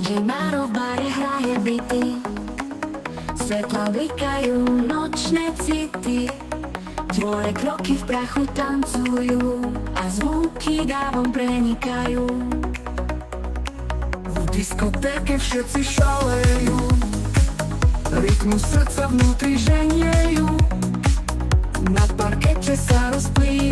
DJ na robare hraje bity, svetla blikajú, nočné city. Tvoje kroky v prachu tancujú a zvuky dávom prenikajú. V diskotéke všetci šalejú, rytmu srdca vnútri ženiejú. Na parkete sa rozplývajú